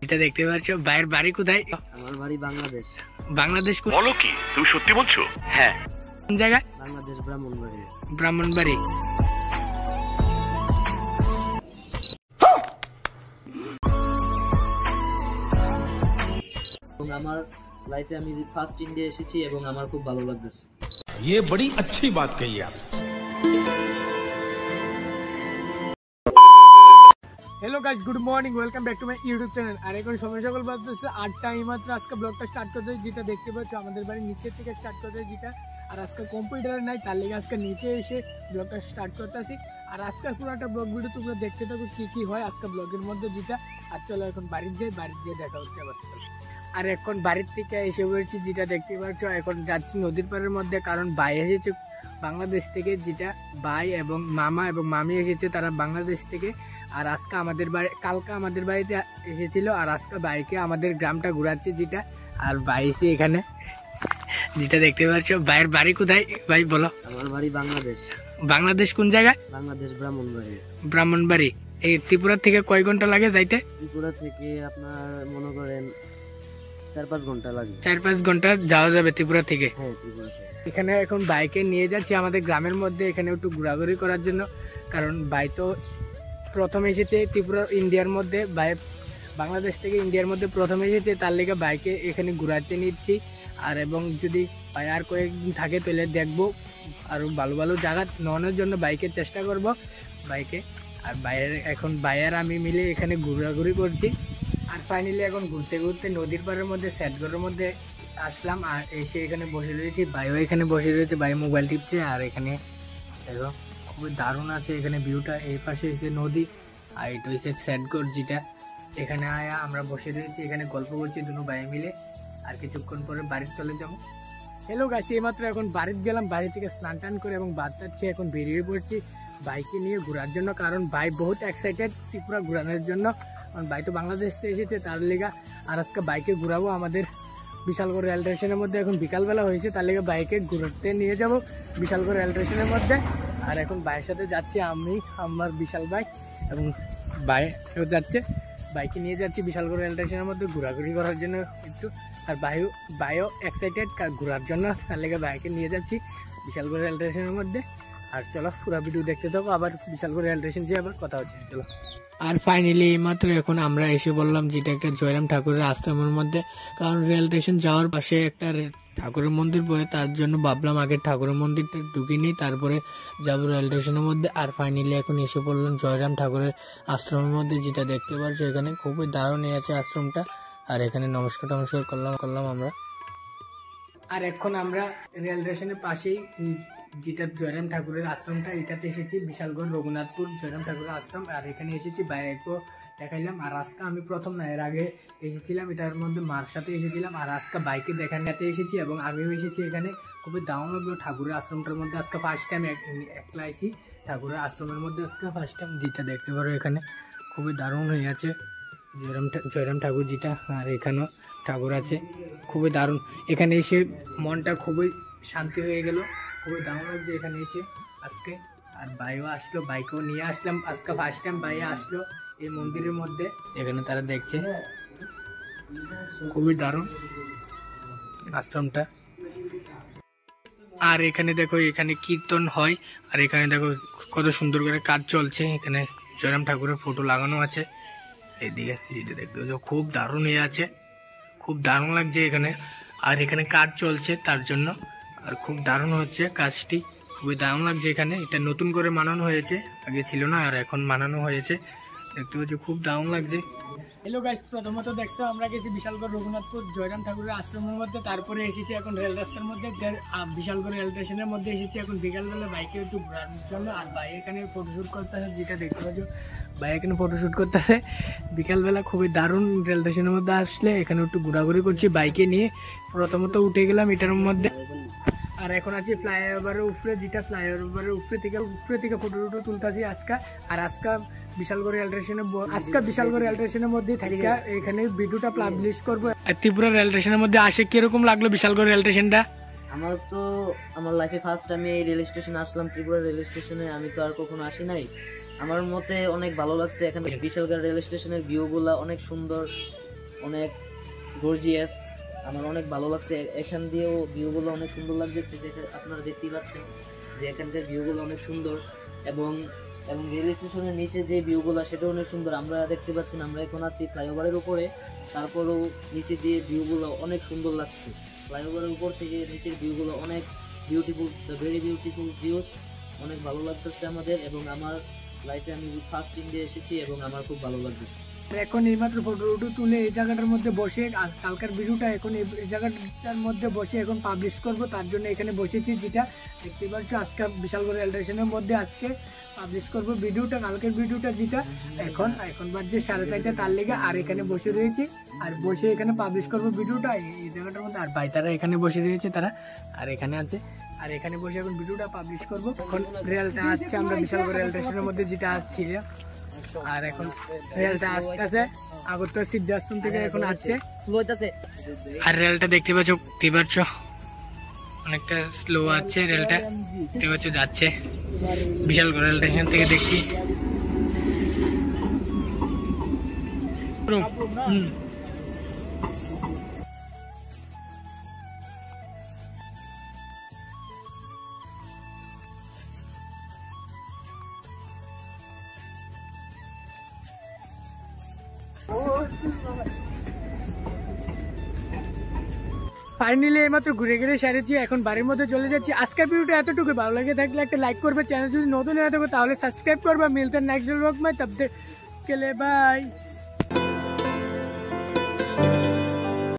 এটা দেখতে পাচ্ছ ভাইয়ের বাড়ি কোথায়? আমার বাড়ি বাংলাদেশ। বাংলাদেশ বলো কি তুমি সত্যি বলছো? হ্যাঁ। কোন জায়গায়? বাংলাদেশ ব্রাহ্মণবাড়ি। ব্রাহ্মণবাড়ি। এবং আমার লাইফে আমি ফার্স্ট ইন্ডিয়া এসেছি এবং আমার খুব ভালো লাগতেছে। ये बड़ी अच्छी बात कही आप। Hello guys, good morning, welcome back to my YouTube channel. আর এখন সময় সকাল বাজছে 8টা। এইমাত্র আজকে ব্লগটা স্টার্ট করতে, যেটা দেখতে পাচ্ছ আমাদের বাড়ির নিচের থেকে স্টার্ট করতে, যেটা আর আজকে কম্পিউটার নাই, তার লেগে আজকে নিচে এসে ব্লগটা স্টার্ট করতেছি। আর আজকে পুরোটা ব্লগ ভিডিও তোমরা দেখতে থাকো কি কি হয় আজকে ব্লগের মধ্যে, যেটা। আর চলো এখন বাড়ির যাই, বাড়ির যেয়ে দেখা হচ্ছে আবার। আর এখন বাড়ির থেকে এসে পড়েছি, যেটা দেখতে পাচ্ছ। এখন যাচ্ছি নদীর পাড়ের মধ্যে, কারণ ভাই এসেছে বাংলাদেশ থেকে, যেটা ভাই এবং মামা এবং মামি এসেছে তারা বাংলাদেশ থেকে। আর আজকে আমাদের বাড়ি, কালকে আমাদের বাড়িতে এসেছিল, আর আজকে বাইকে আমাদের গ্রামটা ঘুরাচ্ছে, যেটা। আর বাইসে এখানে যেটা দেখতে পাচ্ছ। ভাইয়ের বাড়ি কোথায় ভাই বলো? আমার বাড়ি বাংলাদেশ। বাংলাদেশ কোন জায়গায়? বাংলাদেশ ব্রাহ্মণবাড়ি। ব্রাহ্মণবাড়ি। এই ত্রিপুরা থেকে কয় ঘন্টা লাগে যাইতে? ত্রিপুরা থেকে আপনার মনে করেন 4-5 ঘন্টা লাগে। 4-5 ঘন্টা যাওয়া যাবে ত্রিপুরা থেকে। হ্যাঁ, ত্রিপুরা থেকে। এখানে এখন বাইকে নিয়ে যাচ্ছি আমাদের গ্রামের মধ্যে, এখানে একটু ঘোরাঘুরি করার জন্য। কারণ ভাই তো প্রথম এসেছে ত্রিপুরা ইন্ডিয়ার মধ্যে, ভাই বাংলাদেশ থেকে ইন্ডিয়ার মধ্যে প্রথম এসেছে, তার লেগে বাইকে এখানে ঘুরাতে নিচ্ছি। আর এবং যদি ভাই আর কয়েকদিন থাকে তাহলে দেখবো আরও ভালো ভালো জায়গা নেওয়ানোর জন্য বাইকের চেষ্টা করব বাইকে। আর ভাইয়ের আমি মিলে এখানে ঘোরাঘুরি করছি। আর ফাইনালি এখন ঘুরতে ঘুরতে নদীর পাড়ের মধ্যে স্যাটগড়ের মধ্যে আসলাম। আর এসে এখানে বসে রয়েছি, ভাইও এখানে বসে রয়েছে, ভাই মোবাইল টিপছে। আর এখানে দেখো খুবই দারুণ আছে এখানে ভিউটা। এই পাশে হচ্ছে নদী, আর এটা হচ্ছে স্যাটগড়, যেটা। এখানে আয়া আমরা বসে রয়েছি, এখানে গল্প করছি দুনো ভাই মিলে। আর কিছুক্ষণ পরে বাড়িতে চলে যাবো। হ্যালো গাইস, এইমাত্র এখন বাড়িতে গেলাম, বাড়ি থেকে স্নান টান করে এবং ভাত টাত খেয়ে এখন বেরিয়ে পড়ছি বাইকে নিয়ে ঘোরার জন্য। কারণ ভাই বহুত এক্সাইটেড ত্রিপুরা ঘোরানোর জন্য, কারণ ভাই তো বাংলাদেশ থেকে এসেছে তার লেগা। আর আজকে বাইকে ঘুরাবো আমাদের বিশালগড় রেল স্টেশনের মধ্যে। এখন বিকালবেলা হয়েছে, তার লেগে বাইকে ঘুরতে নিয়ে যাব বিশালগড় রেল স্টেশনের মধ্যে। আর এখন ভাইয়ের সাথে যাচ্ছি আমি, আমার বিশাল ভাই এবং ভাইও যাচ্ছে, বাইকে নিয়ে যাচ্ছি বিশালগড় রেল স্টেশনের মধ্যে ঘোরাঘুরি করার জন্য একটু। আর ভাইও এক্সাইটেড ঘোরার জন্য, তার লেগে বাইকে নিয়ে যাচ্ছি বিশালগড় রেল স্টেশনের মধ্যে। আর চলো পুরো ভিডিও দেখতে থাকো, আবার বিশালগড় রেল স্টেশন যেয়ে আবার কথা হচ্ছে, চলো। আর ফাইনালি এইমাত্র এখন আমরা এসে বললাম, যেটা একটা জয়রাম ঠাকুরের আশ্রমের মধ্যে। কারণ রেল স্টেশন যাওয়ার পাশে একটা ঠাকুরের মন্দির বয়ে, তার জন্য ভাবলাম আগে ঠাকুরের মন্দিরটা ঢুকে নিই, তারপরে যাবো রেল স্টেশনের মধ্যে। আর ফাইনালি এখন এসে পড়লাম জয়রাম ঠাকুরের আশ্রমের মধ্যে, যেটা দেখতে পাচ্ছ। এখানে খুবই দারুণ আছে আশ্রমটা। আর এখানে নমস্কার টমস্কার করলাম আমরা। আর এখন আমরা রেল স্টেশনের পাশেই, যেটা জয়রাম ঠাকুরের আশ্রমটা, এটাতে এসেছি বিশালগড় রঘুনাথপুর জয়রাম ঠাকুরের আশ্রম। আর এখানে এসেছি বাইকও দেখাইলাম। আর আজকে আমি প্রথম না, এর আগে এসেছিলাম, এটার মধ্যে মার সাথে এসেছিলাম। আর আজকে বাইকে দেখাতে এসেছি এবং আমিও এসেছি এখানে। খুবই দারুণ লাগলো ঠাকুরের আশ্রমটার মধ্যে। আজকে ফার্স্ট টাইম একলা আইছি ঠাকুরের আশ্রমের মধ্যে, আজকে ফার্স্ট টাইম, যেটা দেখতে পারো। এখানে খুবই দারুণ হয়ে আছে জয়রাম ঠাকুর, যেটা। আর এখানেও ঠাকুর আছে, খুবই দারুণ। এখানে এসে মনটা খুবই শান্তি হয়ে গেল, খুবই দারুণ লাগছে এখানে এসে আজকে। আর ভাইও আসলো, বাইকেও নিয়ে আসলাম আজকে ফার্স্ট টাইম। ভাইয়া আসলো এই মন্দিরের মধ্যে, এখানে তারা দেখছে, খুবই দারুণ আশ্রমটা। আর এখানে দেখো, এখানে কীর্তন হয়। আর এখানে দেখো কত সুন্দর করে কাজ চলছে। এখানে জয়রাম ঠাকুরের ফটো লাগানো আছে এইদিকে, যেটা দেখতে পাচ্ছ। খুব দারুণ হয়ে আছে, খুব দারুণ লাগছে এখানে। আর এখানে কাজ চলছে তার জন্য, আর খুব দারুণ হচ্ছে কাজটি, খুবই দারুণ লাগছে এখানে। এটা নতুন করে বানানো হয়েছে, আগে ছিল না, আর এখন বানানো হয়েছে, দেখতে পাচ্ছি, খুব দারুণ লাগছে। হ্যালো গাইস, প্রথমত দেখছো আমরা গেছি বিশালগড় রঘুনাথপুর জয়রাম ঠাকুরের আশ্রমের মধ্যে, তারপরে এসেছি এখন রেল রাস্তার মধ্যে, বিশালগড় রেল স্টেশনের মধ্যে এসেছি এখন বিকালবেলা বাইকে একটু ঘোরানোর জন্য। আর ভাই এখানে ফটোশ্যুট করতেছে, যেটা দেখতে পাচ্ছ, ভাই এখানে ফটোশ্যুট করতেছে বিকালবেলা। খুবই দারুণ, রেল স্টেশনের মধ্যে আসলে এখানে একটু ঘোরাঘুরি করছি বাইকে নিয়ে। প্রথমত উঠে গেলাম এটার মধ্যে। আর এখন আছি ফ্লাইওভারের উপরে, যেটা ফ্লাইওভারের উপরে থেকে ফটো টুটো তুলতেছি আজকে। আর আজকে বিশালগড় রেল স্টেশনের মধ্যে থাকি, এখানে ভিডিওটা পাবলিশ করবো। ত্রিপুরা রেল স্টেশনের মধ্যে আসে কিরকম লাগলো বিশালগড় রেল স্টেশনটা? আমার লাইফে ফার্স্ট আমি এই রেল স্টেশনে আসলাম, ত্রিপুরা রেল স্টেশনে। আমি তো আর কখনো আসি নাই, আমার মতে অনেক ভালো লাগছে। এখানে বিশালগড় রেল স্টেশনের ভিউ গুলা অনেক সুন্দর, অনেক গর্জিয়াস, আমার অনেক ভালো লাগছে। এখান দিয়েও ভিউগুলো অনেক সুন্দর লাগছে, যেটা আপনারা দেখতেই পাচ্ছেন যে এখানকার ভিউগুলো অনেক সুন্দর। এবং এবং রেল স্টেশনের নিচে যে ভিউগুলো সেটা অনেক সুন্দর। আমরা দেখতে পাচ্ছেন আমরা এখন আছি ফ্লাইওভারের উপরে, তারপরেও নিচে দিয়ে ভিউগুলো অনেক সুন্দর লাগছে। ফ্লাইওভারের উপর থেকে নিচের ভিউগুলো অনেক বিউটিফুল, ভেরি বিউটিফুল ভিউস, অনেক ভালো লাগতেছে আমাদের। এবং আমার লাইফে আমি ফার্স্ট ইন্ডিয়া এসেছি এবং আমার খুব ভালো লাগতেছে। এখন এইমাত্র ফটো তুলে এই জায়গাটার মধ্যে বসে কালকার ভিডিওটা এখন এই জায়গাটার মধ্যে বসে এখন পাবলিশ করব, তার জন্য এখানে বসেছি। যেটা দেখতে পাচ্ছ আজকে বিশালগড় রেল স্টেশনের মধ্যে আজকে পাবলিশ করব ভিডিওটা, কালকের ভিডিওটা যেটা এখন বাজছে 4:30 তার লেগে। আর এখানে বসে রয়েছি, আর বসে এখানে পাবলিশ করব ভিডিওটা এই জায়গাটার মধ্যে। আর ভাই তারা এখানে বসে রয়েছে, তারা আর এখানে আছে, আর এখানে বসে এখন ভিডিওটা পাবলিশ করব। এখন রেলটা আসছে, আমরা বিশালগড় রেল স্টেশনের মধ্যে যেটা আসছিল, আর এখন রেলটা আসতেছে আগরতলা সিদ্ধার্থন থেকে এখন আসছে। আর রেলটা দেখতে পাচ্ছ অনেকটা স্লো আছে, রেলটা দেখতে পাচ্ছ যাচ্ছে বিশালগড় রেল স্টেশন থেকে। দেখছি ফাইনালি এইমাত্র ঘুরে ঘুরে সেরেছি, এখন বাড়ির মধ্যে চলে যাচ্ছি। আজকের ভিডিওটা এতটুকু, ভালো লাগে থাকলে একটা লাইক করবে, চ্যানেল যদি নতুন হয়ে থাকবে তাহলে সাবস্ক্রাইব করবে। মিলতে নেক্সট ব্লগ में, तब तक के लिए बाय।